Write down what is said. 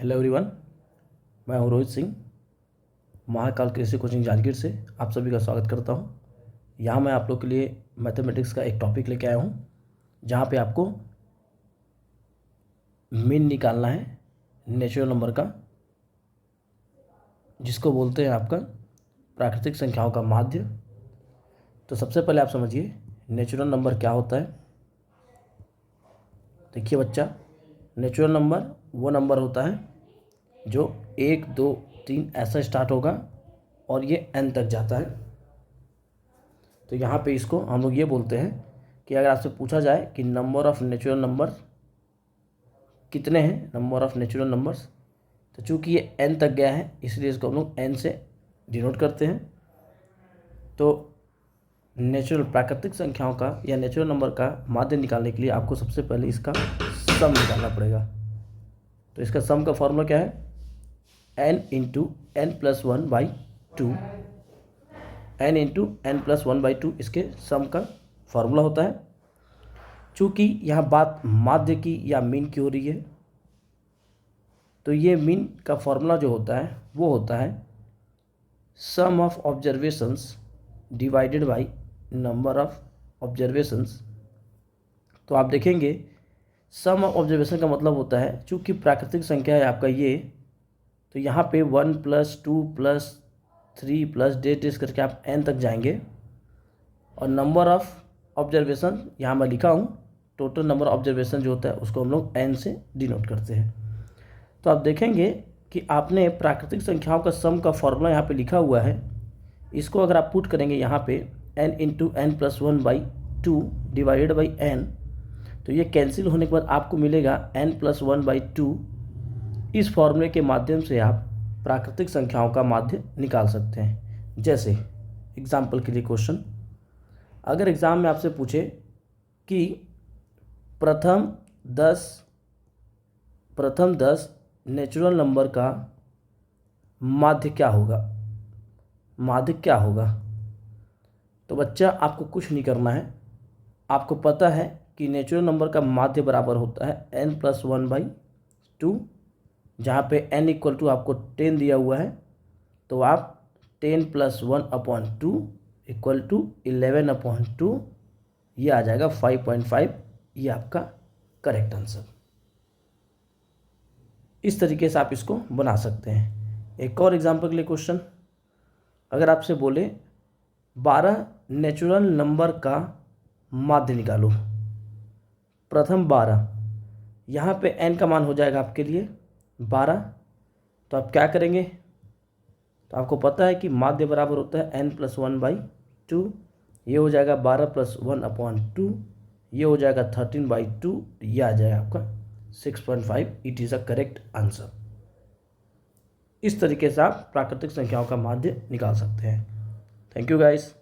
Hello everyone, मैं हूं रोहित सिंह, महाकाल कृषि कोचिंग जांजगीर से आप सभी का स्वागत करता हूं। यहां मैं आप लोग के लिए मैथमेटिक्स का एक टॉपिक लेके आया हूं, जहां पे आपको मीन निकालना है नेचुरल नंबर का, जिसको बोलते हैं आपका प्राकृतिक संख्याओं का माध्य। तो सबसे पहले आप समझिए नेचुरल नंबर क्या होता है। देखिए बच्चा, नेचुरल नंबर वो नंबर होता है जो 1, 2, 3 ऐसा स्टार्ट होगा और ये n तक जाता है। तो यहाँ पे इसको हम लोग ये बोलते हैं कि अगर आपसे पूछा जाए कि नंबर ऑफ़ नेचुरल नंबर कितने हैं, नंबर ऑफ़ नेचुरल नंबर्स, तो चूँकि ये n तक गया है इसलिए इसको हम लोग n से डिनोट करते हैं। तो नेचुरल प्राकृतिक संख्याओं का या नेचुरल नंबर का माध्य निकालने के लिए आपको सबसे पहले इसका सम निकालना पड़ेगा। तो इसका सम का फॉर्मूला क्या है? n into n plus 1/2, n into n plus 1/2 इसके सम का फॉर्मूला होता है। चूँकि यहाँ बात माध्य की या मीन की हो रही है, तो ये मीन का फॉर्मूला जो होता है वो होता है sum of observations divided by number of observations. तो आप देखेंगे सम ऑफ ऑब्जर्वेशन का मतलब होता है, चूँकि प्राकृतिक संख्या है आपका ये, तो यहाँ पे 1 + 2 + 3 + डेट करके आप n तक जाएंगे। और नंबर ऑफ ऑब्जर्वेशन यहाँ मैं लिखा हूँ, टोटल नंबर ऑब्जर्वेशन जो होता है उसको हम लोग n से डिनोट करते हैं। तो आप देखेंगे कि आपने प्राकृतिक संख्याओं का सम का फॉर्मूला यहाँ पे लिखा हुआ है। इसको अगर आप पुट करेंगे यहाँ पे n into n plus 1/2 divided by n, तो ये कैंसिल होने के बाद आपको मिलेगा n प्लस 1/2। इस फॉर्मूले के माध्यम से आप प्राकृतिक संख्याओं का माध्य निकाल सकते हैं। जैसे एग्जाम्पल के लिए क्वेश्चन, अगर एग्ज़ाम में आपसे पूछे कि प्रथम 10 नेचुरल नंबर का माध्य क्या होगा, तो बच्चा आपको कुछ नहीं करना है। आपको पता है कि नेचुरल नंबर का माध्य बराबर होता है n प्लस 1/2, जहाँ पे n इक्वल टू आपको 10 दिया हुआ है, तो आप 10 + 1/2 इक्वल टू 11/2, ये आ जाएगा 5.5। ये आपका करेक्ट आंसर। इस तरीके से आप इसको बना सकते हैं। एक और एग्जांपल के लिए क्वेश्चन, अगर आपसे बोले 12 नेचुरल नंबर का माध्य निकालो, प्रथम 12, यहाँ पे n का मान हो जाएगा आपके लिए 12। तो आप क्या करेंगे? तो आपको पता है कि माध्य बराबर होता है n प्लस 1/2, ये हो जाएगा 12 + 1/2, ये हो जाएगा 13/2, ये आ जाएगा आपका 6.5। It is a correct answer. इस तरीके से आप प्राकृतिक संख्याओं का माध्य निकाल सकते हैं। Thank you guys.